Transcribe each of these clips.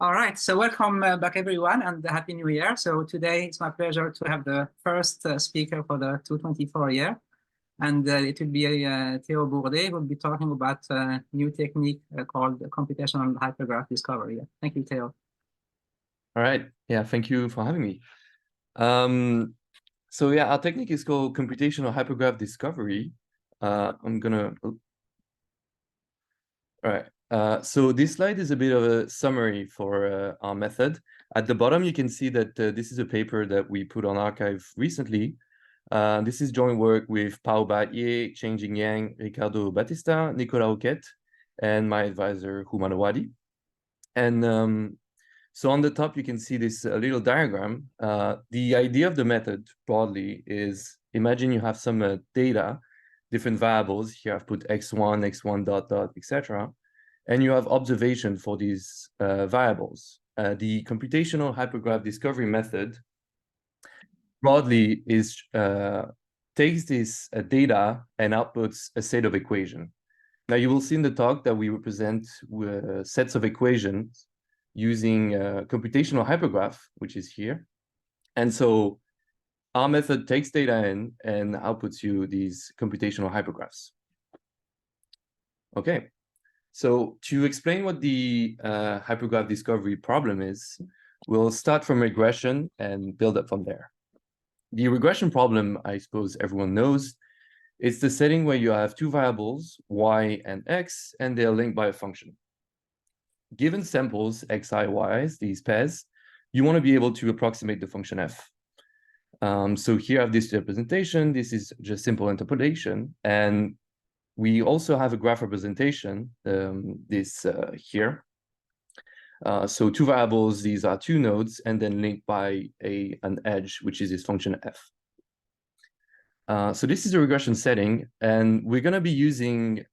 All right, so welcome back everyone and Happy New Year. So today it's my pleasure to have the first speaker for the 2024 year. And it will be Theo Bourdais who will be talking about a new technique called computational hypergraph discovery. Thank you, Theo. All right, yeah, thank you for having me. So yeah, our technique is called computational hypergraph discovery. I'm gonna, all right. So this slide is a bit of a summary for our method. At the bottom, you can see that this is a paper that we put on arXiv recently. This is joint work with Pao Batier, Chengjing Yang, Ricardo Batista, Nicolas Auquette, and my advisor, Human Wadi. And so on the top, you can see this little diagram. The idea of the method broadly is, imagine you have some data, different variables. Here I've put x1, x1 dot dot, etc. And you have observation for these variables. The computational hypergraph discovery method broadly is takes this data and outputs a set of equations. Now you will see in the talk that we represent sets of equations using computational hypergraph, which is here. And so our method takes data in and outputs you these computational hypergraphs. Okay, so to explain what the hypergraph discovery problem is, we'll start from regression and build up from there. The regression problem, I suppose everyone knows, it's the setting where you have two variables, y and x, and they're linked by a function. Given samples, xi, y's, these pairs, you want to be able to approximate the function f. So here I have this representation. This is just simple interpolation. And we also have a graph representation, here. So two variables, these are two nodes, and then linked by an edge, which is this function f. So this is a regression setting, and we're going to be using,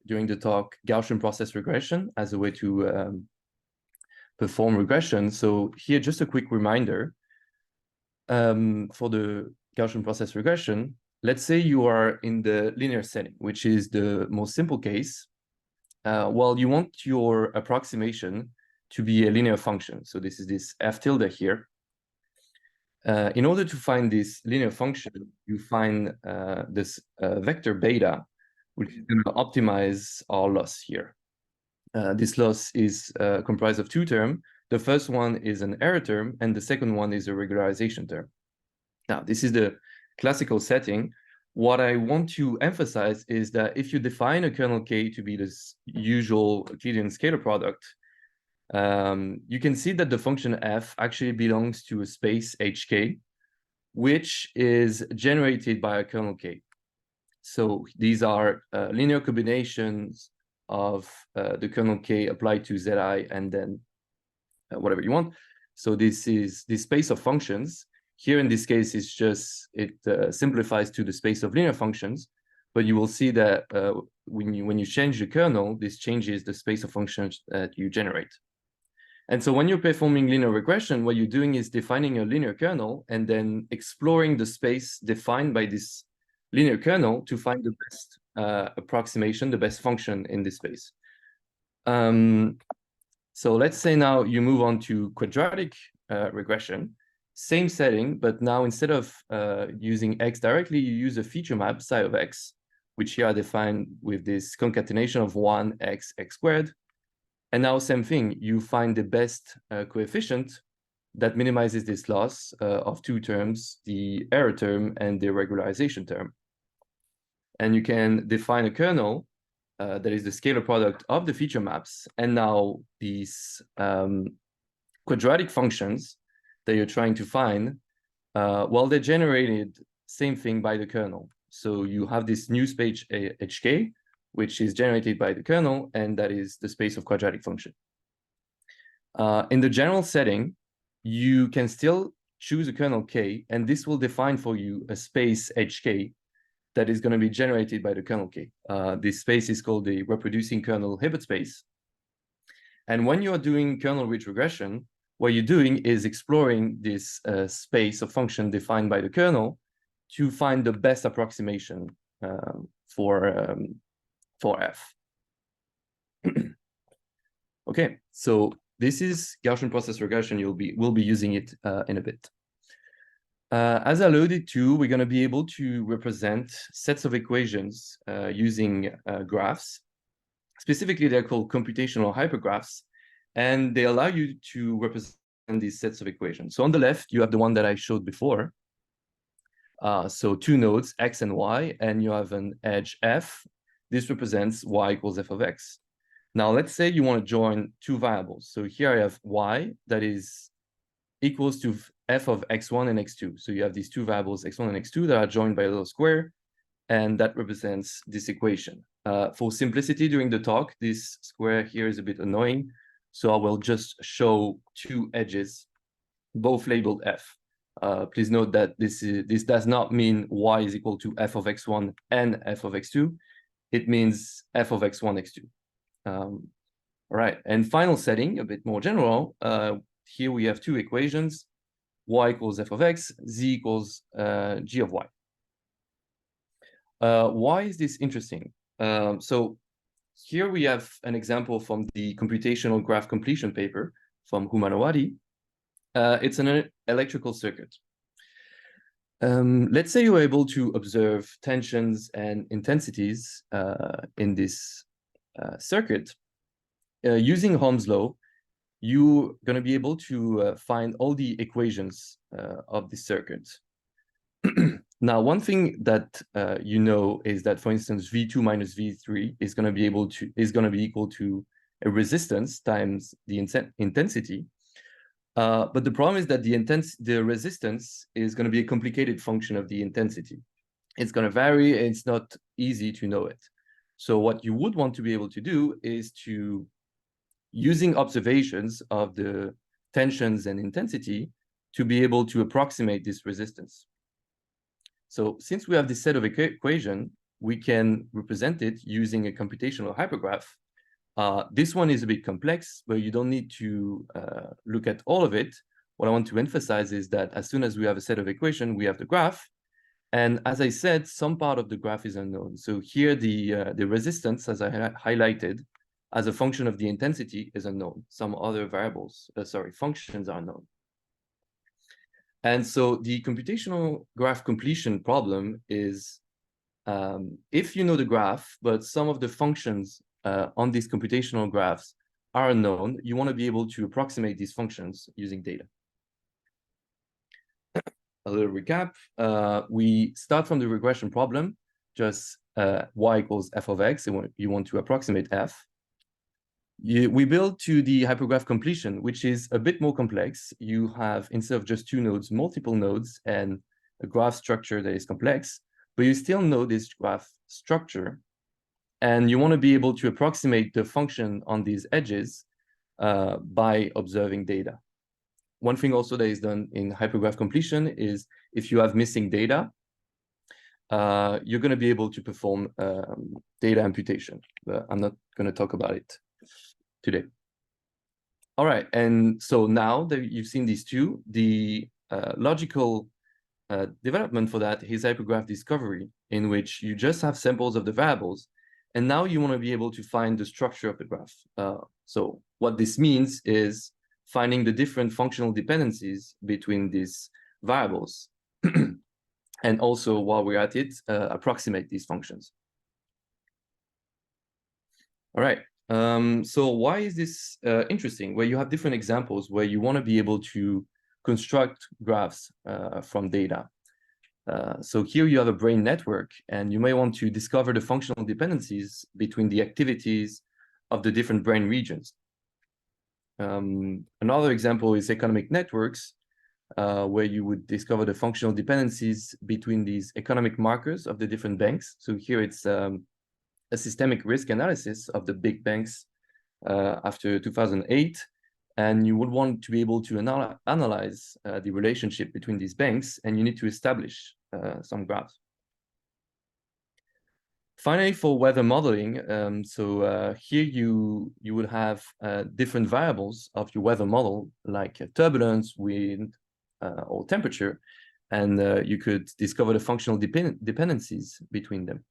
during the talk, Gaussian process regression as a way to perform regression. So here, just a quick reminder, for the Gaussian process regression, let's say you are in the linear setting, which is the most simple case. Well, you want your approximation to be a linear function. So this is this f tilde here. In order to find this linear function, you find this vector beta, which is going to optimize our loss here. This loss is comprised of two terms. The first one is an error term, and the second one is a regularization term. Now, this is the classical setting. What I want to emphasize is that if you define a kernel K to be this usual Euclidean scalar product, you can see that the function f actually belongs to a space hk, which is generated by a kernel K. So these are linear combinations of the kernel K applied to Zi and then whatever you want. So this is the space of functions. Here in this case, it's just, it simplifies to the space of linear functions, but you will see that when you change the kernel, this changes the space of functions that you generate. And so when you're performing linear regression, what you're doing is defining a linear kernel and then exploring the space defined by this linear kernel to find the best approximation, the best function in this space. So let's say now you move on to quadratic regression, same setting, but now instead of using x directly, you use a feature map psi of x, which here are defined with this concatenation of 1x, x squared. And now same thing, you find the best coefficient that minimizes this loss of two terms, the error term and the regularization term. And you can define a kernel that is the scalar product of the feature maps. And now these quadratic functions that you're trying to find, well, they're generated same thing by the kernel. So you have this new space hk, which is generated by the kernel, and that is the space of quadratic function. In the general setting, you can still choose a kernel K, and this will define for you a space HK that is going to be generated by the kernel K. This space is called the reproducing kernel Hilbert space. And when you are doing kernel-rich regression, what you're doing is exploring this space of function defined by the kernel to find the best approximation for f. Okay, so this is Gaussian process regression. We'll be using it in a bit. As I alluded to, we're going to be able to represent sets of equations using graphs. Specifically, they're called computational hypergraphs, and they allow you to represent these sets of equations. So on the left, you have the one that I showed before. So two nodes, x and y, and you have an edge f. This represents y equals f of x. Now, let's say you want to join two variables. So here I have y that is equals to f of x1 and x2. So you have these two variables, x1 and x2, that are joined by a little square, and that represents this equation. For simplicity during the talk, this square here is a bit annoying, so I will just show two edges, both labeled f. Please note that this does not mean y is equal to f of x1 and f of x2. It means f of x1, x2. All right, and final setting, a bit more general. Here we have two equations, y equals f of x, z equals g of y. Why is this interesting? So here we have an example from the computational graph completion paper from Humanawati. It's an electrical circuit. Let's say you're able to observe tensions and intensities in this circuit. Using Ohm's law, you're going to be able to find all the equations of the circuit. Now, one thing that you know is that, for instance, V2 minus V3 is going to be equal to a resistance times the intensity. But the problem is that the resistance is going to be a complicated function of the intensity. It's going to vary, and it's not easy to know it. So what you would want to be able to do is to, using observations of the tensions and intensity, to be able to approximate this resistance. So since we have this set of equation, we can represent it using a computational hypergraph. This one is a bit complex, but you don't need to look at all of it. What I want to emphasize is that as soon as we have a set of equation, we have the graph. And as I said, some part of the graph is unknown. So here the resistance, as I highlighted, as a function of the intensity is unknown. Some other variables, functions are unknown. And so the computational graph completion problem is, if you know the graph, but some of the functions on these computational graphs are unknown, you want to be able to approximate these functions using data. A little recap. We start from the regression problem, just y equals f of x, and you want to approximate f. We build to the hypergraph completion, which is a bit more complex. You have, instead of just two nodes, multiple nodes and a graph structure that is complex, but you still know this graph structure, and you want to be able to approximate the function on these edges by observing data. One thing also that is done in hypergraph completion is if you have missing data, you're going to be able to perform data imputation, but I'm not going to talk about it today. All right, and so now that you've seen these two, the logical development for that is hypergraph discovery, in which you just have samples of the variables, and now you want to be able to find the structure of the graph. So what this means is finding the different functional dependencies between these variables, and also, while we're at it, approximate these functions. All right. So why is this interesting? Well, you have different examples where you want to be able to construct graphs from data. So here you have a brain network, and you may want to discover the functional dependencies between the activities of the different brain regions. Another example is economic networks, where you would discover the functional dependencies between these economic markers of the different banks. So here it's a systemic risk analysis of the big banks after 2008. And you would want to be able to analyze the relationship between these banks, and you need to establish some graphs. Finally, for weather modeling, here you would have different variables of your weather model, like turbulence, wind, or temperature, and you could discover the functional dependencies between them.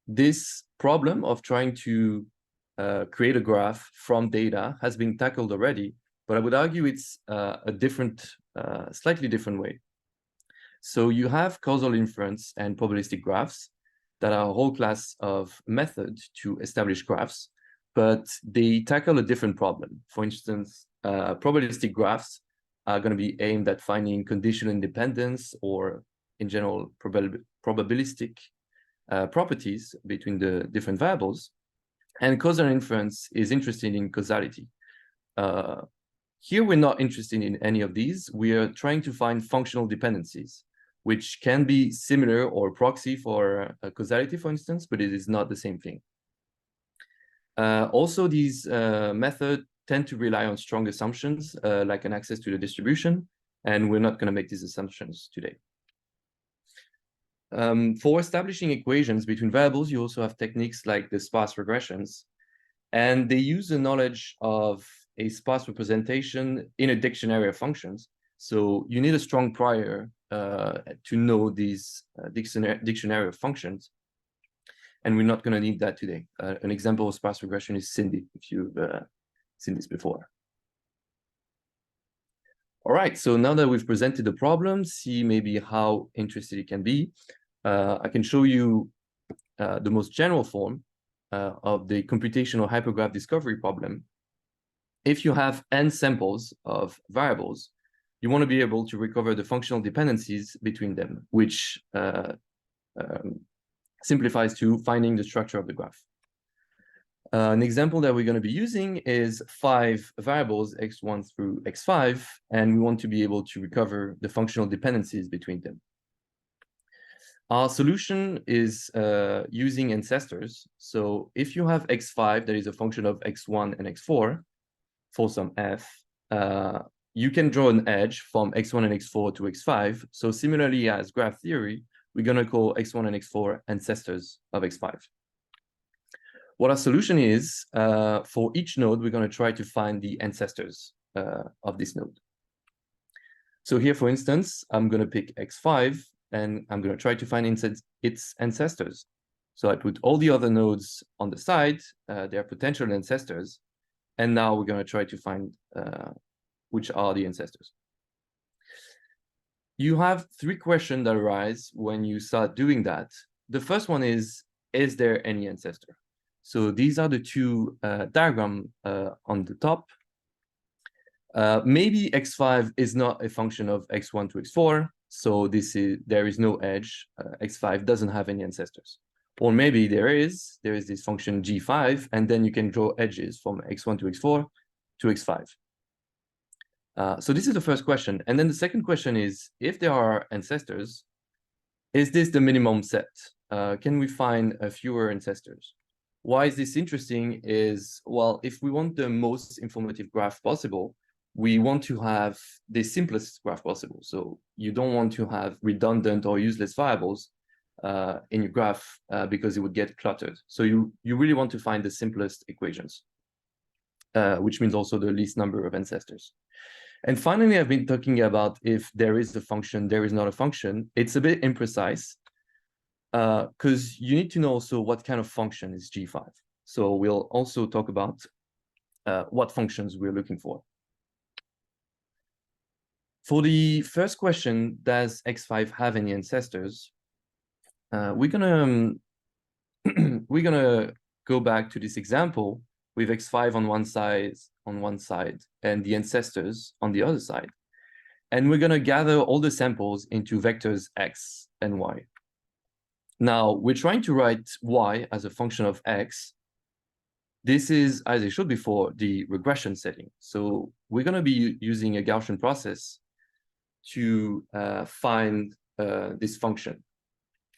This problem of trying to create a graph from data has been tackled already, but I would argue it's a different, slightly different way. So you have causal inference and probabilistic graphs that are a whole class of methods to establish graphs, but they tackle a different problem. For instance, probabilistic graphs are going to be aimed at finding conditional independence or, in general, probabilistic properties between the different variables. And causal inference is interested in causality. Here, we're not interested in any of these. We are trying to find functional dependencies, which can be similar or proxy for causality, for instance, but it is not the same thing. Also, these methods tend to rely on strong assumptions, like an access to the distribution, and we're not going to make these assumptions today. For establishing equations between variables, you also have techniques like the sparse regressions, and they use the knowledge of a sparse representation in a dictionary of functions. So you need a strong prior to know these dictionary of functions, and we're not going to need that today. An example of sparse regression is Cindy, if you've seen this before. All right, so now that we've presented the problem, see maybe how interesting it can be. I can show you the most general form of the computational hypergraph discovery problem. If you have n samples of variables, you want to be able to recover the functional dependencies between them, which simplifies to finding the structure of the graph. An example that we're going to be using is 5 variables, x1 through x5, and we want to be able to recover the functional dependencies between them. Our solution is using ancestors. So if you have x5 that is a function of x1 and x4 for some f, you can draw an edge from x1 and x4 to x5. So similarly as graph theory, we're going to call x1 and x4 ancestors of x5. What our solution is, for each node, we're going to try to find the ancestors of this node. So here, for instance, I'm going to pick x5, and I'm going to try to find its ancestors. So I put all the other nodes on the side, their potential ancestors, and now we're going to try to find which are the ancestors. You have 3 questions that arise when you start doing that. The first one is there any ancestor? So these are the 2 diagrams on the top. Maybe x5 is not a function of x1 to x4, so there is no edge. x5 doesn't have any ancestors. Or maybe there is this function g5, and then you can draw edges from x1 to x4 to x5. So this is the first question. And then the second question is, if there are ancestors, is this the minimum set? Can we find fewer ancestors? Why is this interesting is, well, if we want the most informative graph possible, we want to have the simplest graph possible. So you don't want to have redundant or useless variables in your graph because it would get cluttered. So you really want to find the simplest equations, which means also the least number of ancestors. And finally, I've been talking about if there is a function, there is not a function. It's a bit imprecise because you need to know also what kind of function is G5. So we'll also talk about what functions we're looking for. For the first question, does x5 have any ancestors? We're gonna go back to this example with x5 on one side and the ancestors on the other side. And we're gonna gather all the samples into vectors x and y. Now, we're trying to write y as a function of x. This is, as I showed before, the regression setting. So we're gonna be using a Gaussian process to find this function.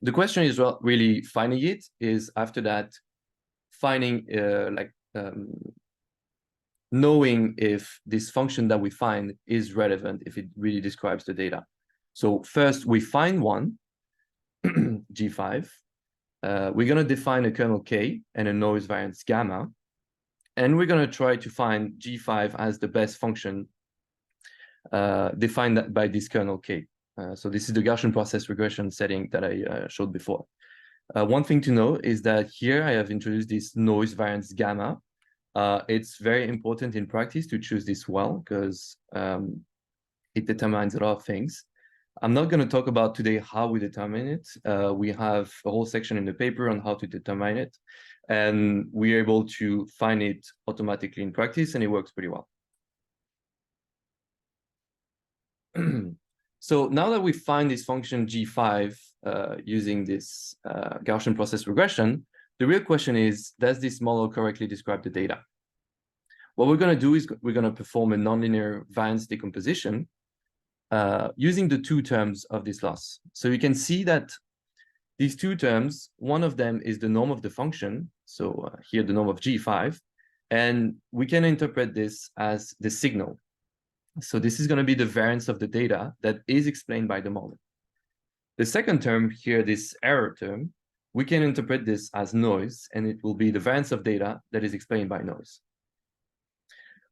The question is, well, really finding it is after that, finding knowing if this function that we find is relevant, if it really describes the data. So first we find one, G5. We're going to define a kernel K and a noise variance gamma. And we're going to try to find G5 as the best function defined by this kernel K. So this is the Gaussian process regression setting that I showed before. One thing to know is that here I have introduced this noise variance gamma, It's very important in practice to choose this well, because it determines a lot of things. I'm not going to talk about today how we determine it. We have a whole section in the paper on how to determine it, and we're able to find it automatically in practice, and it works pretty well. So now that we find this function G5 using this Gaussian process regression, the real question is, does this model correctly describe the data? What we're going to do is we're going to perform a nonlinear variance decomposition using the two terms of this loss. So you can see that these two terms, one of them is the norm of the function. So here the norm of G5, and we can interpret this as the signal. So this is going to be the variance of the data that is explained by the model. The second term here, this error term, we can interpret this as noise, and it will be the variance of data that is explained by noise.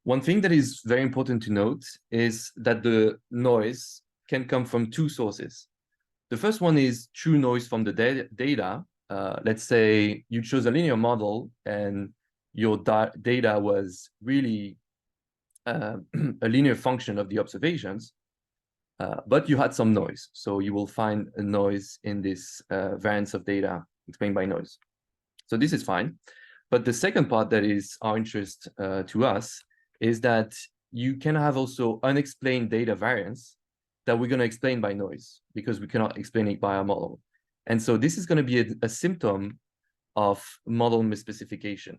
One thing that is very important to note is that the noise can come from two sources. The first one is true noise from the data. Let's say you chose a linear model and your data was really a linear function of the observations, but you had some noise. So you will find a noise in this variance of data explained by noise. So this is fine. But the second part that is our interest to us is that you can have also unexplained data variance that we're going to explain by noise, because we cannot explain it by our model. And so this is going to be a symptom of model misspecification.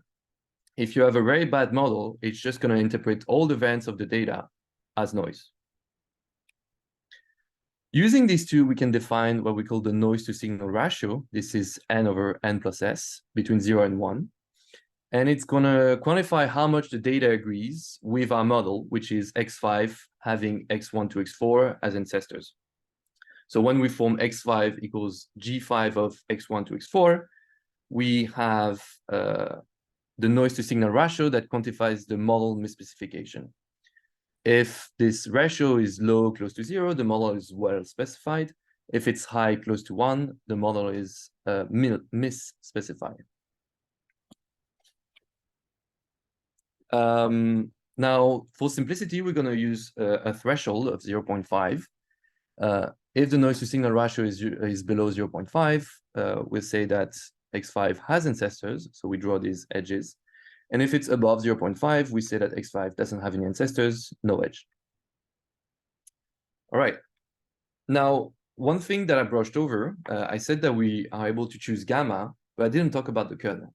If you have a very bad model, it's just going to interpret all the variance of the data as noise. Using these two, we can define what we call the noise to signal ratio. This is n over n plus s between 0 and 1. And it's going to quantify how much the data agrees with our model, which is x5 having x1 to x4 as ancestors. So when we form x5 equals g5 of x1 to x4, we have the noise to signal ratio that quantifies the model misspecification. If this ratio is low, close to 0, the model is well specified. If it's high, close to 1, the model is misspecified. Now, for simplicity, we're going to use a threshold of 0.5. If the noise to signal ratio is below 0.5, we'll say that x5 has ancestors, so we draw these edges. And if it's above 0.5, we say that x5 doesn't have any ancestors, no edge. All right. Now, one thing that I brushed over, I said that we are able to choose gamma, but I didn't talk about the kernel.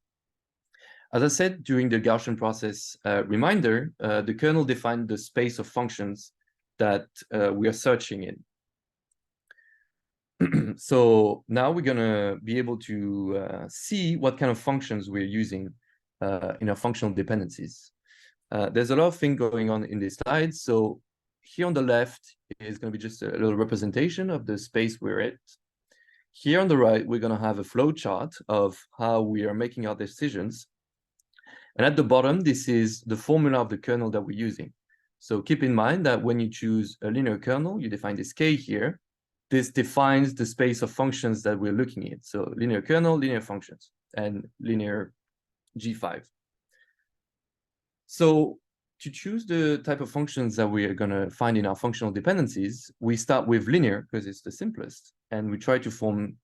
As I said during the Gaussian process reminder, the kernel defined the space of functions that we are searching in. So now we're going to be able to see what kind of functions we're using in our functional dependencies. There's a lot of things going on in this slide. So here on the left is going to be just a little representation of the space we're at. Here on the right, we're going to have a flow chart of how we are making our decisions. And at the bottom, this is the formula of the kernel that we're using. So keep in mind that when you choose a linear kernel, you define this K here. This defines the space of functions that we're looking at. So linear kernel, linear functions, and linear G5. So to choose the type of functions that we are going to find in our functional dependencies, we start with linear because it's the simplest. And we try to form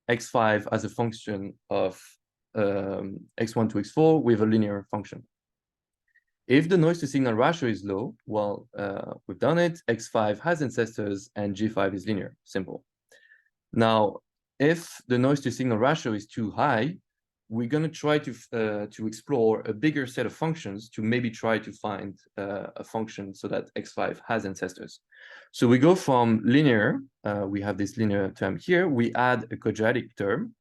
x5 as a function of x1 to x4 with a linear function. If the noise to signal ratio is low, well, we've done it. x5 has ancestors and g5 is linear, simple. Now, if the noise to signal ratio is too high, we're going to try to explore a bigger set of functions to maybe try to find a function so that x5 has ancestors. So we go from linear, we have this linear term here, we add a quadratic term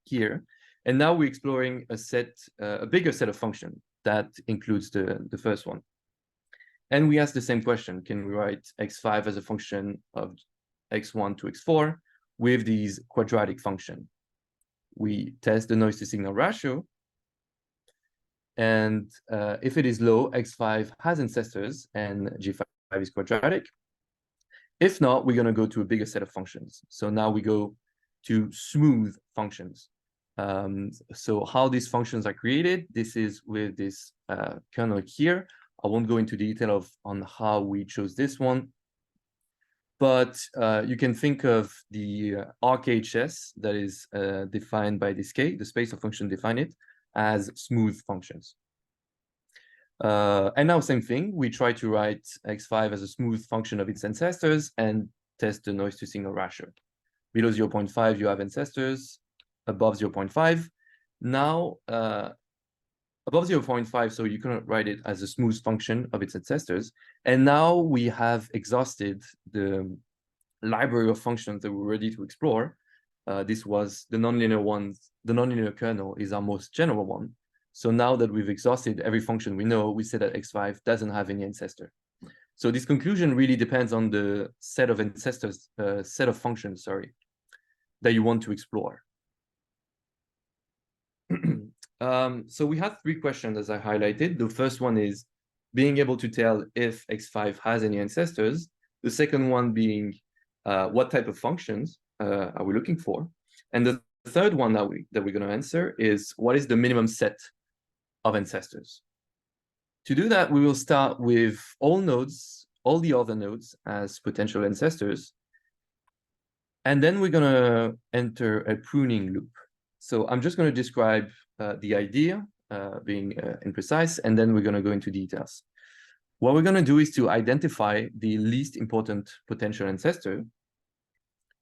here, and now we're exploring a bigger set of functions that includes the first one. And we ask the same question, can we write x5 as a function of x1 to x4 with these quadratic function? We test the noise to signal ratio. And if it is low, x5 has ancestors and g5 is quadratic. If not, we're going to go to a bigger set of functions. So now we go to smooth functions. So how these functions are created, this is with this kernel here. I won't go into detail on how we chose this one, but you can think of the RKHS that is defined by this K, the space of function define it, as smooth functions. And now same thing, we try to write x5 as a smooth function of its ancestors and test the noise to signal ratio. Below 0.5, you have ancestors, above 0.5. Now, above 0.5, so you cannot write it as a smooth function of its ancestors. And now we have exhausted the library of functions that we're ready to explore. This was the nonlinear ones. The nonlinear kernel is our most general one. So now that we've exhausted every function we know, we say that x5 doesn't have any ancestor. So this conclusion really depends on the set of ancestors, set of functions, sorry, that you want to explore. So we have three questions as I highlighted. The first one is being able to tell if x5 has any ancestors. The second one being what type of functions are we looking for? And the third one that we're going to answer is what is the minimum set of ancestors? To do that, we will start with all nodes, all the other nodes as potential ancestors. And then we're going to enter a pruning loop. So I'm just going to describe the idea, being imprecise, and then we're going to go into details. What we're going to do is to identify the least important potential ancestor,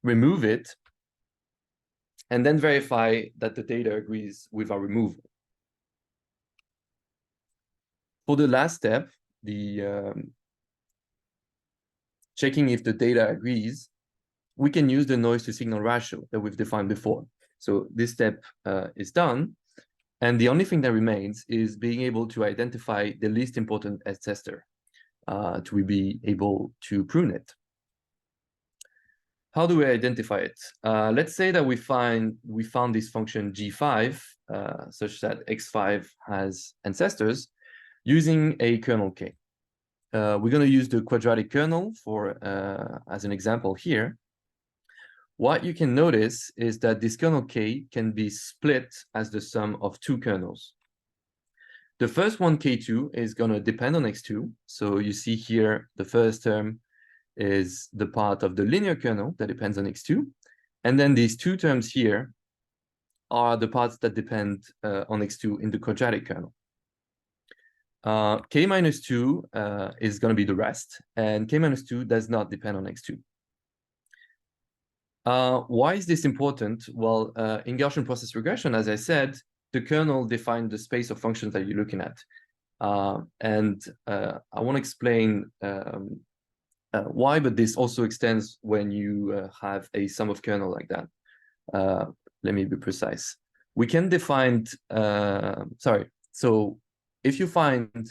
remove it, and then verify that the data agrees with our removal. For the last step, the checking if the data agrees, we can use the noise to signal ratio that we've defined before. So this step is done. And the only thing that remains is being able to identify the least important ancestor to be able to prune it. How do we identify it? Let's say that we found this function g5 such that x5 has ancestors using a kernel k. We're going to use the quadratic kernel for as an example here. What you can notice is that this kernel k can be split as the sum of two kernels. The first one, k2, is going to depend on x2. So you see here, the first term is the part of the linear kernel that depends on x2. And then these two terms here are the parts that depend on x2 in the quadratic kernel. K minus 2 is going to be the rest, and k minus 2 does not depend on x2. Why is this important? Well, in Gaussian process regression, as I said, the kernel defines the space of functions that you're looking at. And I want to explain why, but this also extends when you have a sum of kernel like that. Let me be precise. We can define, so if you find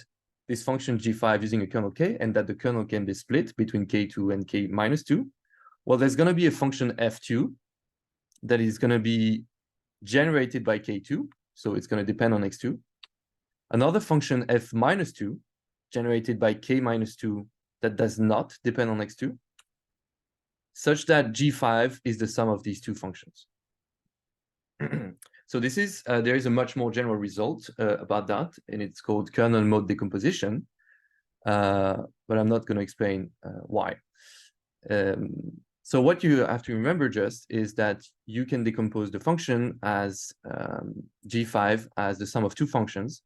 this function g5 using a kernel k and that the kernel can be split between k2 and k minus 2, well, there's going to be a function f2 that is going to be generated by k2, so it's going to depend on x2. Another function f minus 2 generated by k minus 2 that does not depend on x2, such that g5 is the sum of these two functions. So this is, there is a much more general result about that, and it's called kernel mode decomposition, but I'm not going to explain why. So what you have to remember just is that you can decompose the function as g5 as the sum of two functions,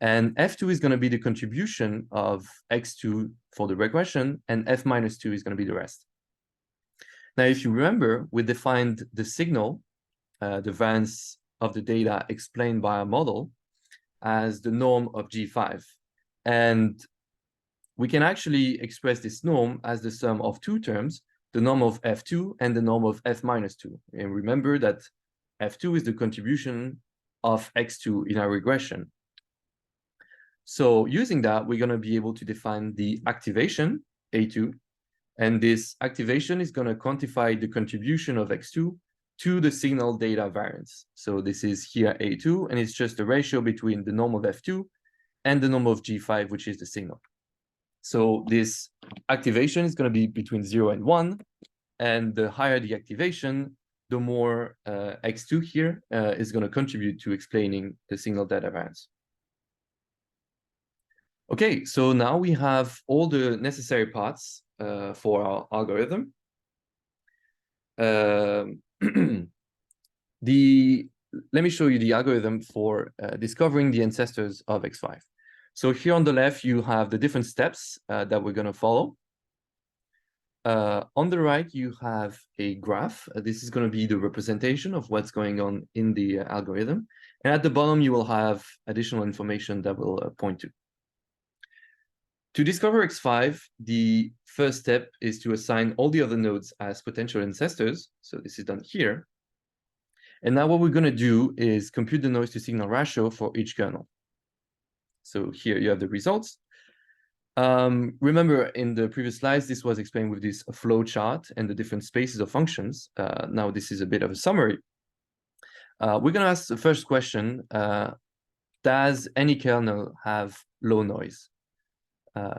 and f2 is going to be the contribution of x2 for the regression, and f minus 2 is going to be the rest. Now, if you remember, we defined the signal, the variance of the data explained by our model, as the norm of g5. And we can actually express this norm as the sum of two terms, the norm of f2 and the norm of f minus 2. And remember that f2 is the contribution of x2 in our regression. So using that, we're going to be able to define the activation, A2, and this activation is going to quantify the contribution of x2 to the signal data variance. So this is here A2, and it's just the ratio between the norm of f2 and the norm of g5, which is the signal. So this activation is going to be between 0 and 1, and the higher the activation, the more x2 here is going to contribute to explaining the signal data variance. Okay, so now we have all the necessary parts for our algorithm. Let me show you the algorithm for discovering the ancestors of x5. So here on the left, you have the different steps that we're going to follow. On the right, you have a graph. This is going to be the representation of what's going on in the algorithm. And at the bottom, you will have additional information that will point to. To discover x5, the first step is to assign all the other nodes as potential ancestors. So this is done here. And now what we're going to do is compute the noise to signal ratio for each kernel. So here you have the results. Remember, in the previous slides, this was explained with this flow chart and the different spaces of functions. Now this is a bit of a summary. We're going to ask the first question, does any kernel have low noise?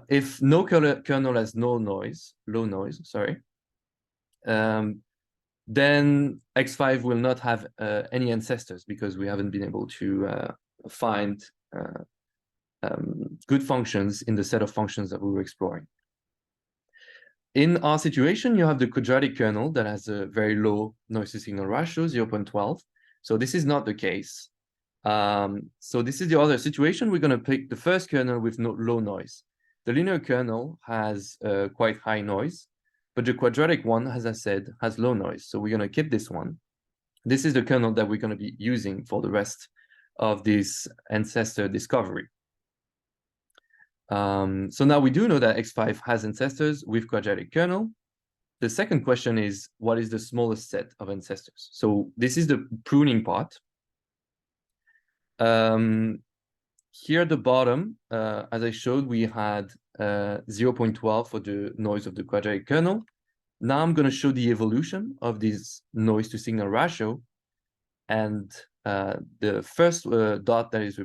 If no kernel has low noise, then x5 will not have any ancestors because we haven't been able to find good functions in the set of functions that we were exploring. In our situation, you have the quadratic kernel that has a very low noise to signal ratio, 0.12. So this is not the case. So this is the other situation. We're going to pick the first kernel with low noise. The linear kernel has quite high noise, but the quadratic one, as I said, has low noise. So we're going to keep this one. This is the kernel that we're going to be using for the rest of this ancestor discovery. So now we do know that x5 has ancestors with quadratic kernel. The second question is, what is the smallest set of ancestors? So this is the pruning part. Here at the bottom, as I showed, we had 0.12 for the noise of the quadratic kernel. Now I'm going to show the evolution of this noise to signal ratio. And the first dot that is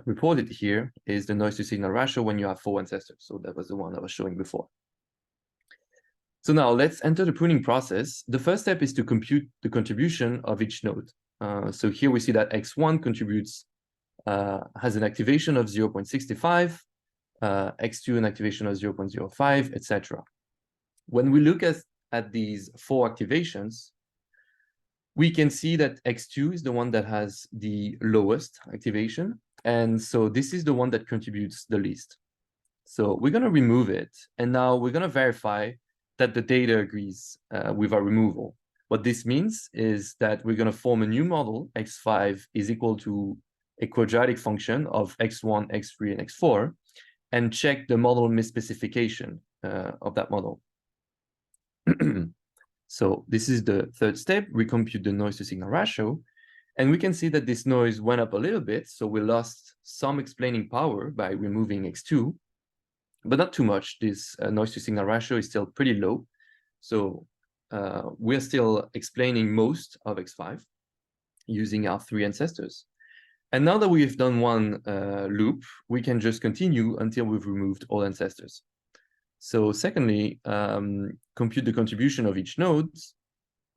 reported here is the noise to signal ratio when you have 4 ancestors. So that was the one I was showing before. So now let's enter the pruning process. The first step is to compute the contribution of each node. So here we see that x1 contributes, has an activation of 0.65, x2 an activation of 0.05, etc. When we look at these 4 activations, we can see that x2 is the one that has the lowest activation. And so this is the one that contributes the least. So we're going to remove it. And now we're going to verify that the data agrees with our removal. What this means is that we're going to form a new model. x5 is equal to a quadratic function of x1, x3, and x4, and check the model misspecification of that model. So this is the third step. We compute the noise to signal ratio, and we can see that this noise went up a little bit. So we lost some explaining power by removing x2, but not too much. This noise to signal ratio is still pretty low. So we're still explaining most of x5 using our 3 ancestors. And now that we've done one loop, we can just continue until we've removed all ancestors. So secondly, compute the contribution of each node.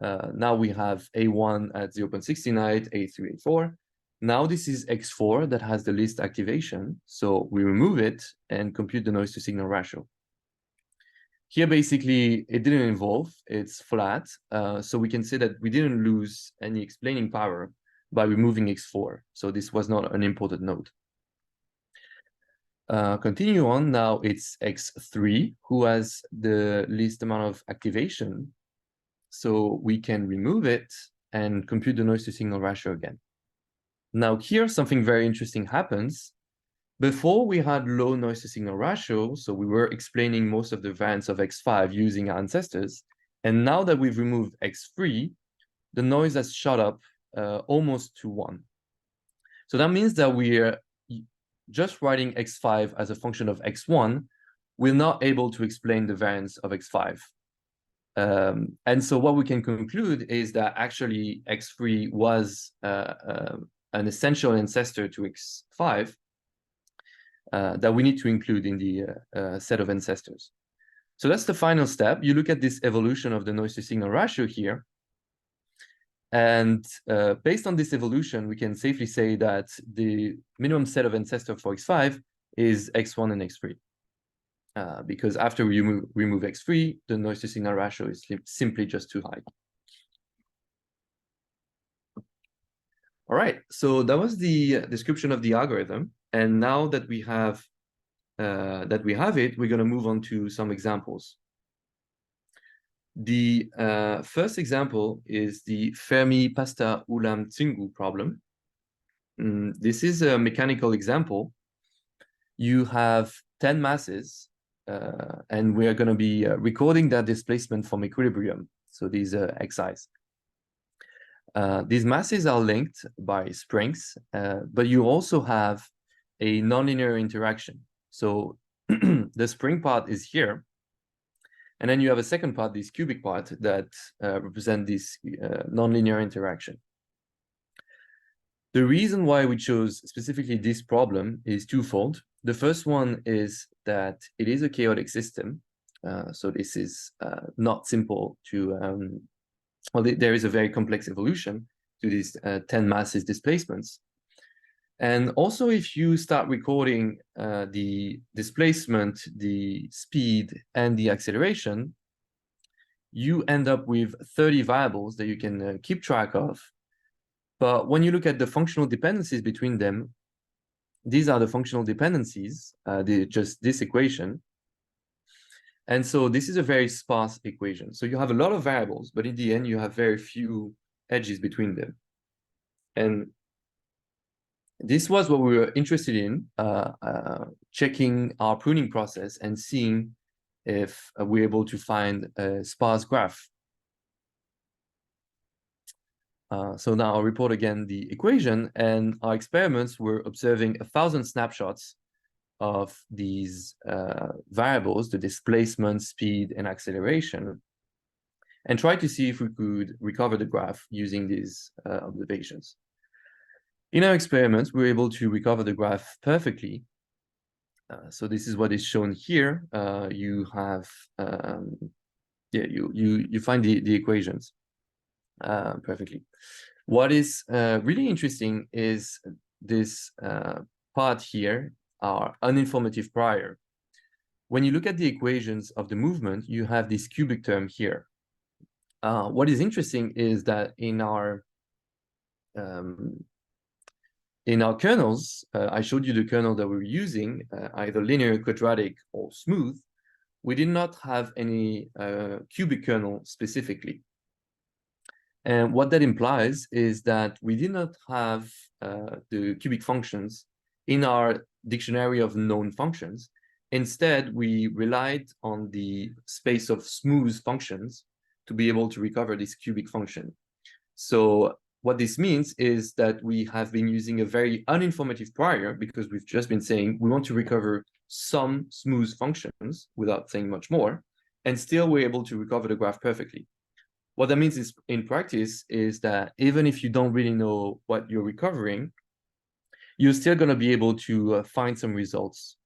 Now we have A1 at 0.69, A3, A4. Now this is X4 that has the least activation. So we remove it and compute the noise to signal ratio. Here, basically, it didn't evolve. It's flat. So we can say that we didn't lose any explaining power by removing X4. So this was not an imported node. Continue on. Now it's X3 who has the least amount of activation. So we can remove it and compute the noise to signal ratio again. Now here, something very interesting happens. Before we had low noise to signal ratio, so we were explaining most of the variance of X5 using our ancestors. And now that we've removed X3, the noise has shot up almost to 1. So that means that we're just writing X5 as a function of X1, we're not able to explain the variance of X5. And so what we can conclude is that actually X3 was an essential ancestor to X5 that we need to include in the set of ancestors. So that's the final step. You look at this evolution of the noise to signal ratio here. And based on this evolution, we can safely say that the minimum set of ancestors for x5 is x1 and x3. Because after we remove x3, the noise to signal ratio is simply just too high. All right, so that was the description of the algorithm. And now that we have it, we're going to move on to some examples. The first example is the Fermi-Pasta-Ulam-Tsungu problem. This is a mechanical example. You have 10 masses, and we are going to be recording their displacement from equilibrium. So these are xi's. These masses are linked by springs, but you also have a nonlinear interaction. So the spring part is here, and then you have a second part, this cubic part, that represent this nonlinear interaction. The reason why we chose specifically this problem is twofold. The first one is that it is a chaotic system. So this is not simple to, well, there is a very complex evolution to these 10 masses displacements. And also, if you start recording the displacement, the speed, and the acceleration, you end up with 30 variables that you can keep track of. But when you look at the functional dependencies between them, these are the functional dependencies, just this equation. And so this is a very sparse equation. So you have a lot of variables, but in the end, you have very few edges between them. And this was what we were interested in, checking our pruning process and seeing if we're able to find a sparse graph. So now I'll report again the equation, and our experiments were observing 1,000 snapshots of these variables, the displacement, speed, and acceleration, and try to see if we could recover the graph using these observations. In our experiments, we were able to recover the graph perfectly. So this is what is shown here. You have, you find the equations perfectly. What is really interesting is this part here, our uninformative prior. When you look at the equations of the movement, you have this cubic term here. What is interesting is that in our kernels, I showed you the kernel that we were using, either linear, quadratic, or smooth. We did not have any cubic kernel specifically. And what that implies is that we did not have the cubic functions in our dictionary of known functions. Instead, we relied on the space of smooth functions to be able to recover this cubic function. So what this means is that we have been using a very uninformative prior, because we've just been saying we want to recover some smooth functions without saying much more, and still we're able to recover the graph perfectly. What that means is, in practice, is that even if you don't really know what you're recovering, you're still going to be able to find some results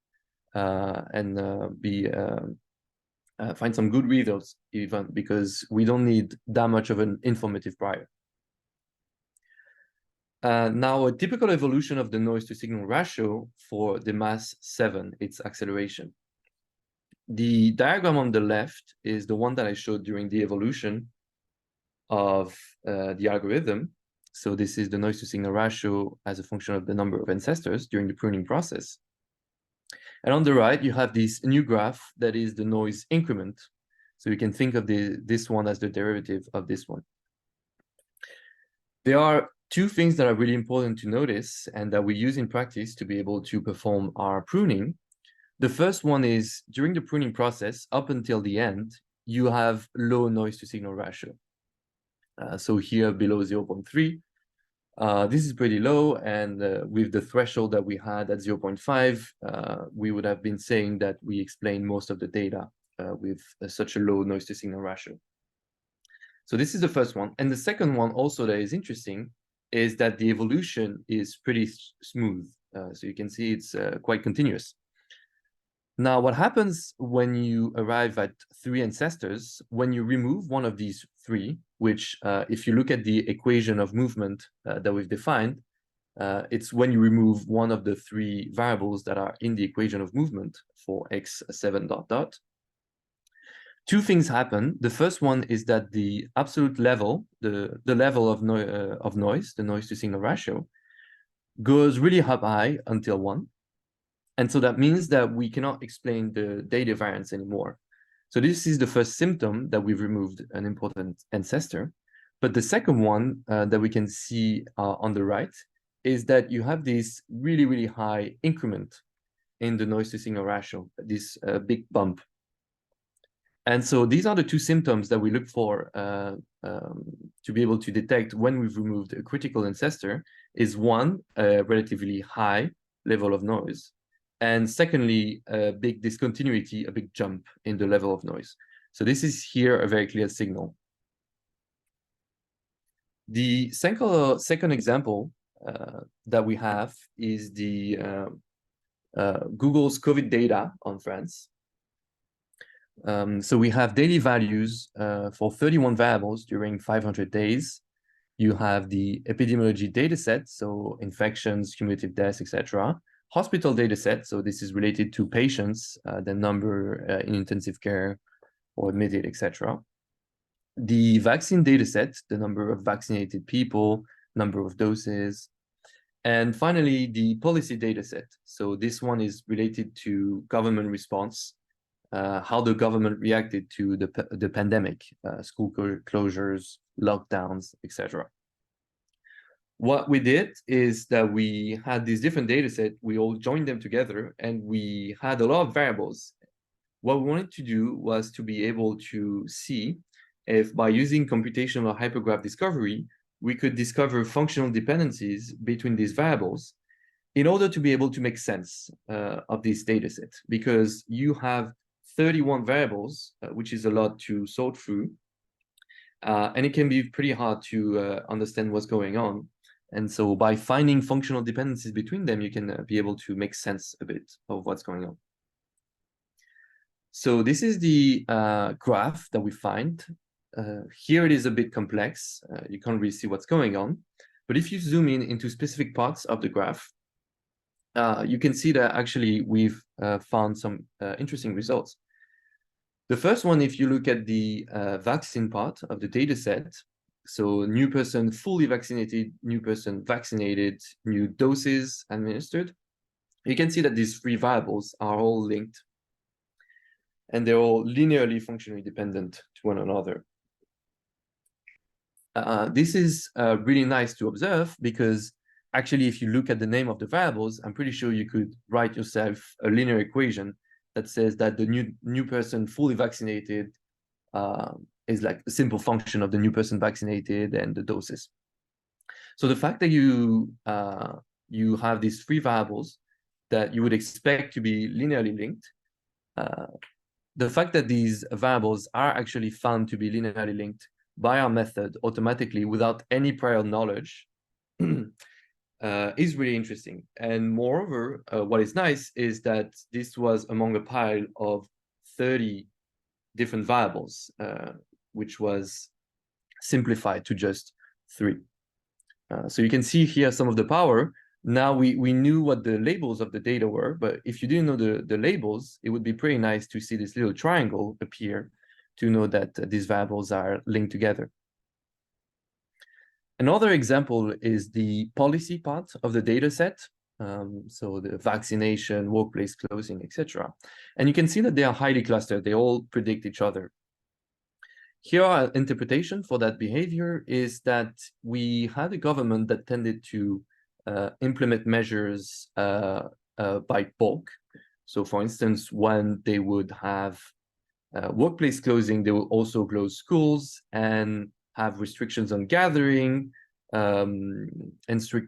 and find some good results, even because we don't need that much of an informative prior. Now, a typical evolution of the noise to signal ratio for the mass 7, its acceleration. The diagram on the left is the one that I showed during the evolution of the algorithm. So this is the noise to signal ratio as a function of the number of ancestors during the pruning process. And on the right, you have this new graph that is the noise increment. So you can think of this one as the derivative of this one. There are two things that are really important to notice and that we use in practice to be able to perform our pruning. The first one is, during the pruning process, up until the end, you have low noise to signal ratio. So here below 0.3, this is pretty low, and with the threshold that we had at 0.5, we would have been saying that we explain most of the data with such a low noise to signal ratio. So this is the first one. And the second one also that is interesting is that the evolution is pretty smooth. So you can see it's quite continuous. Now, what happens when you arrive at 3 ancestors, when you remove one of these 3, which if you look at the equation of movement that we've defined, it's when you remove one of the 3 variables that are in the equation of movement for x7 dot dot. 2 things happen. The first one is that the absolute level, the level of noise, the noise to signal ratio, goes really up high until 1. And so that means that we cannot explain the data variance anymore. So this is the first symptom that we've removed an important ancestor. But the second one that we can see on the right is that you have this really, really high increment in the noise to signal ratio, this big bump. And so these are the 2 symptoms that we look for to be able to detect when we've removed a critical ancestor is 1, a relatively high level of noise, and secondly, a big discontinuity, a big jump in the level of noise. So this is here a very clear signal. The second example that we have is the Google's COVID data on France. So we have daily values for 31 variables during 500 days. You have the epidemiology data set, so infections, cumulative deaths, etc. Hospital data set, so this is related to patients, the number in intensive care or admitted, etc. The vaccine data set, the number of vaccinated people, number of doses. And finally, the policy data set. So this one is related to government response, how the government reacted to the pandemic, school closures, lockdowns, etc. What we did is that we had these different data sets, we all joined them together, and we had a lot of variables. What we wanted to do was to be able to see if by using computational hypergraph discovery, we could discover functional dependencies between these variables in order to be able to make sense of this data set, because you have 31 variables, which is a lot to sort through, and it can be pretty hard to understand what's going on. And so by finding functional dependencies between them, you can be able to make sense a bit of what's going on. So this is the graph that we find. Here it is a bit complex. You can't really see what's going on. But if you zoom in into specific parts of the graph, you can see that actually we've found some interesting results. The first one, if you look at the vaccine part of the data set, so new person fully vaccinated, new person vaccinated, new doses administered, you can see that these 3 variables are all linked and they're all linearly functionally dependent to one another. This is really nice to observe because actually, if you look at the name of the variables, I'm pretty sure you could write yourself a linear equation that says that the new person fully vaccinated is like a simple function of the new person vaccinated and the doses. So the fact that you have these 3 variables that you would expect to be linearly linked, the fact that these variables are actually found to be linearly linked by our method automatically without any prior knowledge is really interesting. And moreover, what is nice is that this was among a pile of 30 different variables, which was simplified to just 3. So you can see here some of the power. Now we knew what the labels of the data were, but if you didn't know the labels, it would be pretty nice to see this little triangle appear to know that these variables are linked together. Another example is the policy part of the data set. So the vaccination, workplace closing, etc. And you can see that they are highly clustered. They all predict each other. Here, our interpretation for that behavior is that we had a government that tended to implement measures by bulk. So for instance, when they would have workplace closing, they will also close schools and have restrictions on gathering and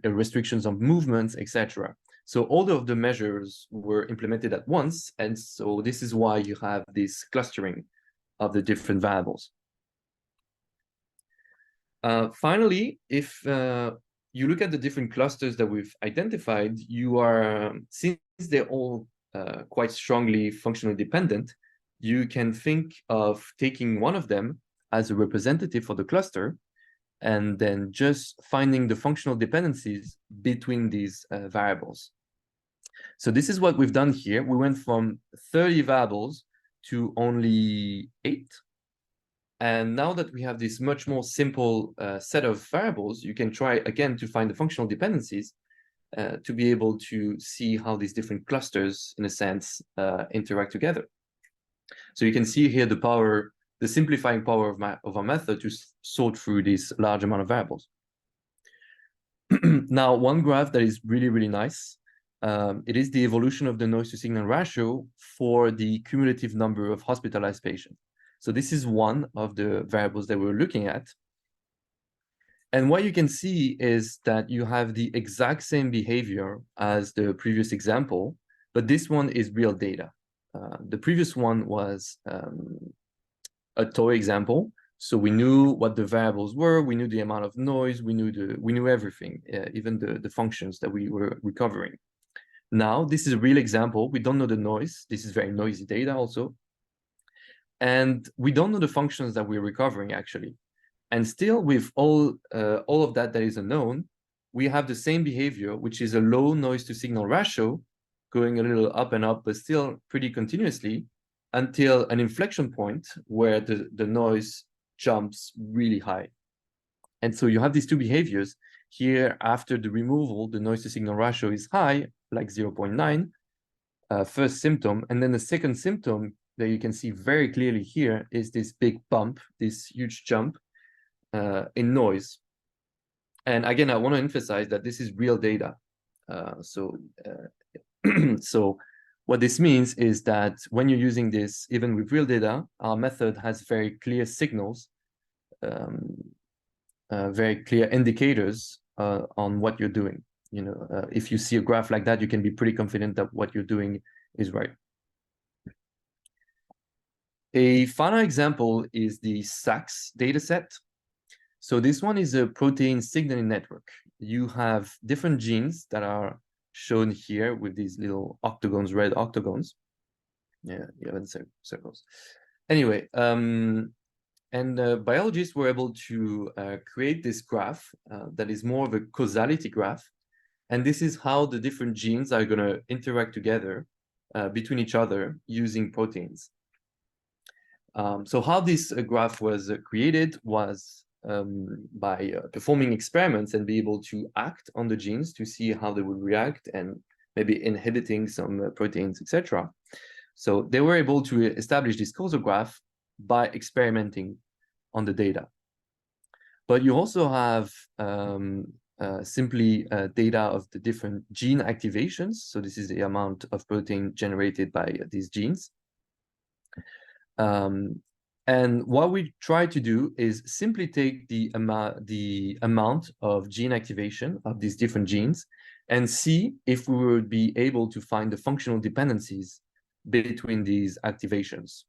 restrictions on movements, etc. So all of the measures were implemented at once. And so this is why you have this clustering of the different variables. Finally, if you look at the different clusters that we've identified, you are, since they're all quite strongly functionally dependent, you can think of taking one of them as a representative for the cluster, and then just finding the functional dependencies between these variables. So this is what we've done here. We went from 30 variables to only 8. And now that we have this much more simple set of variables, you can try again to find the functional dependencies to be able to see how these different clusters, in a sense, interact together. So you can see here the power, the simplifying power of our method to sort through this large amount of variables. Now, one graph that is really, really nice, it is the evolution of the noise to signal ratio for the cumulative number of hospitalized patients. So this is one of the variables that we're looking at. And what you can see is that you have the exact same behavior as the previous example, but this one is real data. The previous one was a toy example. So we knew what the variables were, we knew the amount of noise, we knew everything, even the functions that we were recovering. Now, this is a real example. We don't know the noise. This is very noisy data also. And we don't know the functions that we're recovering, actually. And still, with all of that is unknown, we have the same behavior, which is a low noise to signal ratio, going a little up and up, but still pretty continuously, until an inflection point where the noise jumps really high. And so you have these two behaviors. Here, after the removal, the noise to signal ratio is high, like 0.9, first symptom. And then the second symptom that you can see very clearly here is this big bump, this huge jump in noise. And again, I want to emphasize that this is real data. So what this means is that when you're using this, even with real data, our method has very clear signals, very clear indicators on what you're doing. You know, if you see a graph like that, you can be pretty confident that what you're doing is right. A final example is the SACS dataset. So this one is a protein signaling network. You have different genes that are shown here with these little octagons, red octagons. Yeah, 11 circles. Anyway, biologists were able to create this graph that is more of a causality graph. And this is how the different genes are going to interact together between each other using proteins. So how this graph was created was by performing experiments and be able to act on the genes to see how they would react and maybe inhibiting some proteins, etc. So they were able to establish this causal graph by experimenting on the data. But you also have simply data of the different gene activations. So this is the amount of protein generated by these genes. And what we try to do is simply take the amount of gene activation of these different genes and see if we would be able to find the functional dependencies between these activations.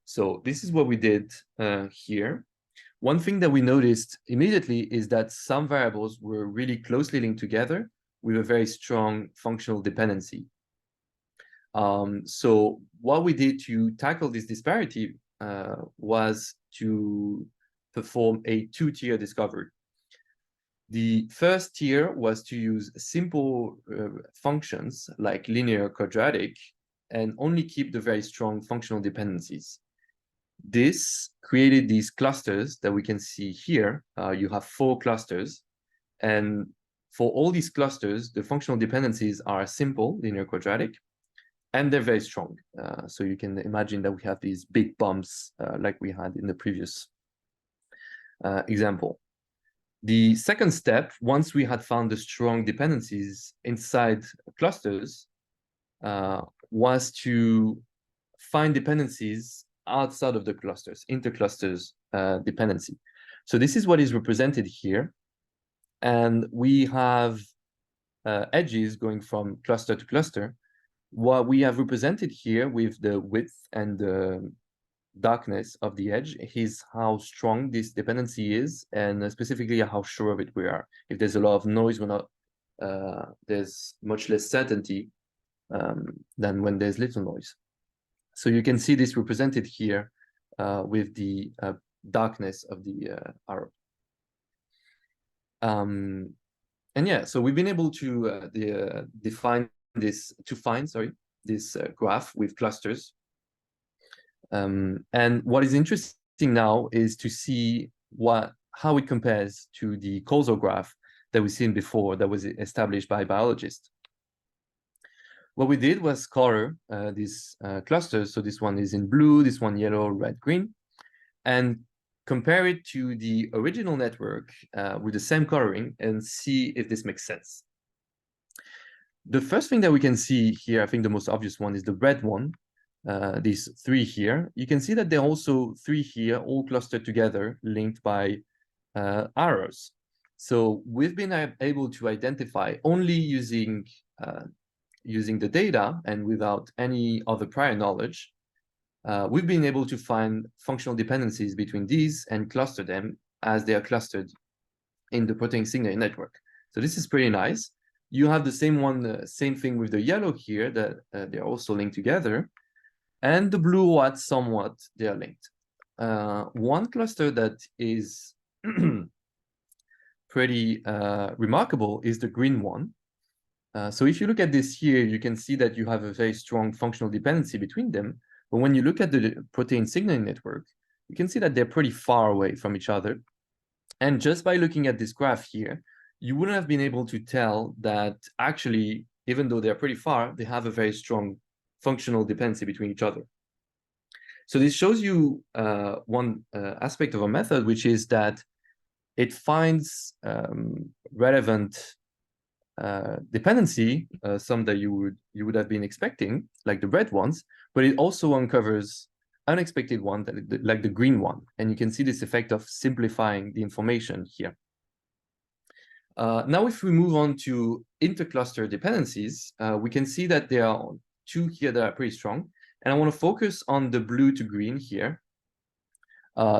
So this is what we did here. One thing that we noticed immediately is that some variables were really closely linked together with a very strong functional dependency. So what we did to tackle this disparity was to perform a two-tier discovery. The first tier was to use simple functions like linear, quadratic, and only keep the very strong functional dependencies. This created these clusters that we can see here. You have 4 clusters, and for all these clusters, the functional dependencies are simple, linear, quadratic, and they're very strong. So you can imagine that we have these big bumps like we had in the previous example. The second step, once we had found the strong dependencies inside clusters, was to find dependencies outside of the clusters, interclusters dependency. So this is what is represented here. And we have edges going from cluster to cluster. What we have represented here with the width and the darkness of the edge is how strong this dependency is, and specifically how sure of it we are. If there's a lot of noise, we're not, there's much less certainty than when there's little noise. So you can see this represented here with the darkness of the arrow. And yeah, so we've been able to find this graph with clusters. And what is interesting now is to see how it compares to the causal graph that we've seen before that was established by biologists. What we did was color these clusters. So this one is in blue, this one yellow, red, green, and compare it to the original network with the same coloring and see if this makes sense. The first thing that we can see here, I think the most obvious one, is the red one. These three here. You can see that there are also three here, all clustered together, linked by arrows. So we've been able to identify only using the data and without any other prior knowledge. We've been able to find functional dependencies between these and cluster them as they are clustered in the protein signaling network. So this is pretty nice. You have the same thing with the yellow here, that they're also linked together, and the blue what somewhat they are linked. One cluster that is pretty remarkable is the green one. So if you look at this here, you can see that you have a very strong functional dependency between them. But when you look at the protein signaling network, you can see that they're pretty far away from each other. And just by looking at this graph here, you wouldn't have been able to tell that actually, even though they're pretty far, they have a very strong functional dependency between each other. So this shows you one aspect of a method, which is that it finds relevant dependency, some that you would have been expecting, like the red ones, but it also uncovers unexpected one, like the green one. And you can see this effect of simplifying the information here. Now, if we move on to intercluster dependencies, we can see that there are two here that are pretty strong. And I want to focus on the blue to green here.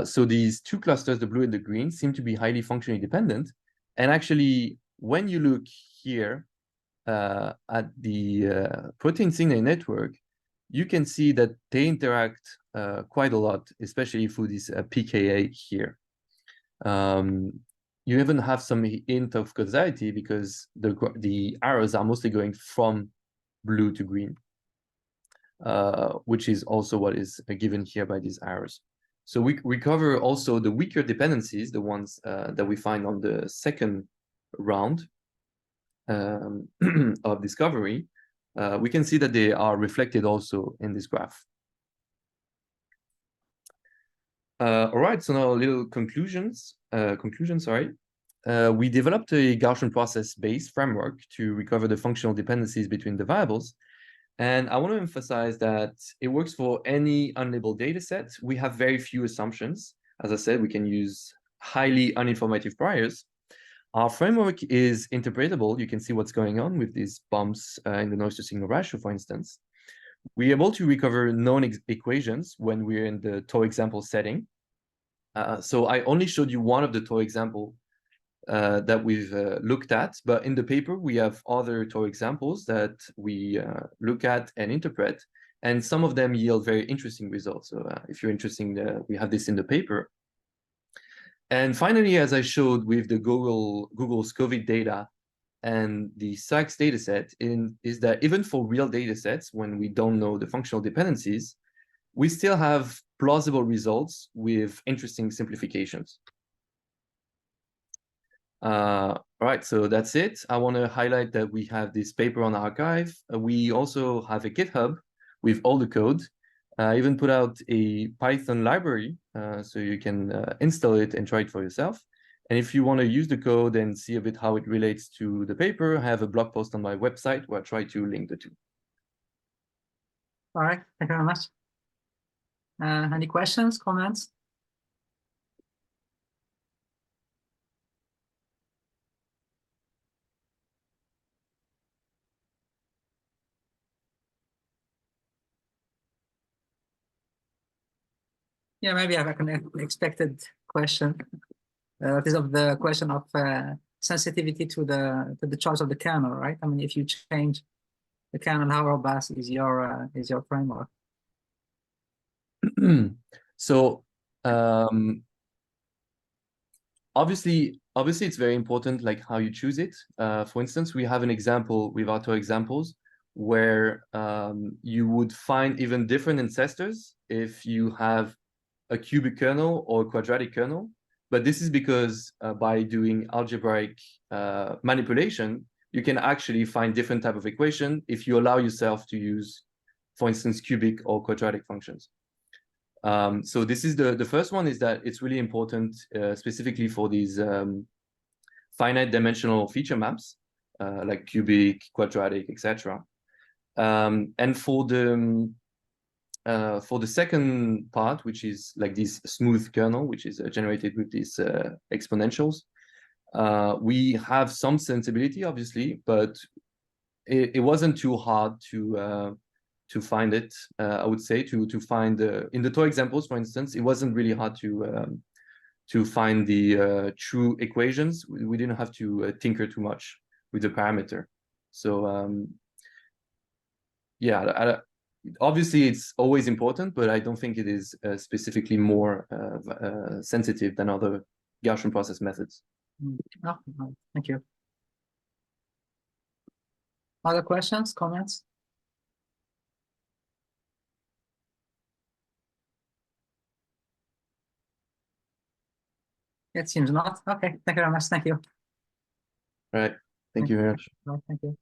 So these two clusters, the blue and the green, seem to be highly functionally dependent. And actually, when you look here at the protein signaling network, you can see that they interact quite a lot, especially through this pKa here. You even have some hint of causality because the arrows are mostly going from blue to green, which is also what is given here by these arrows. So we cover also the weaker dependencies, the ones that we find on the second round of discovery. We can see that they are reflected also in this graph. All right, so now a little conclusion, sorry. We developed a Gaussian process-based framework to recover the functional dependencies between the variables. And I want to emphasize that it works for any unlabeled data set. We have very few assumptions. As I said, we can use highly uninformative priors. Our framework is interpretable. You can see what's going on with these bumps in the noise to signal ratio, for instance. We're able to recover known equations when we're in the TOE example setting. So I only showed you one of the TOE example that we've looked at, but in the paper, we have other TOE examples that we look at and interpret, and some of them yield very interesting results. So if you're interested, we have this in the paper. And finally, as I showed with the Google's COVID data and the SACS dataset, is that even for real data sets, when we don't know the functional dependencies, we still have plausible results with interesting simplifications. All right, so that's it. I want to highlight that we have this paper on arXiv. We also have a GitHub with all the code. I even put out a Python library, so you can install it and try it for yourself. And if you want to use the code and see a bit how it relates to the paper, I have a blog post on my website where I try to link the two. All right, thank you very much. Any questions, comments? Yeah, maybe I have an expected question. That is of the question of sensitivity to the choice of the kernel, right? I mean, if you change the kernel, how robust is your framework? So obviously it's very important like how you choose it. For instance, we have an example with our two examples where you would find even different ancestors if you have a cubic kernel or a quadratic kernel. But this is because by doing algebraic manipulation, you can actually find different type of equation if you allow yourself to use, for instance, cubic or quadratic functions. So this is the first one, is that it's really important specifically for these finite dimensional feature maps like cubic, quadratic, etc. And for the second part, which is like this smooth kernel, which is generated with these exponentials, we have some sensibility, obviously, but it wasn't too hard to find it. I would say to find in the two examples, for instance, it wasn't really hard to find the true equations. We didn't have to tinker too much with the parameter. So yeah, obviously it's always important, but I don't think it is specifically more sensitive than other Gaussian process methods. Oh, thank you. Other questions, comments? It seems not. Okay, thank you very much. Thank you. All right. Thank you very much. Thank you.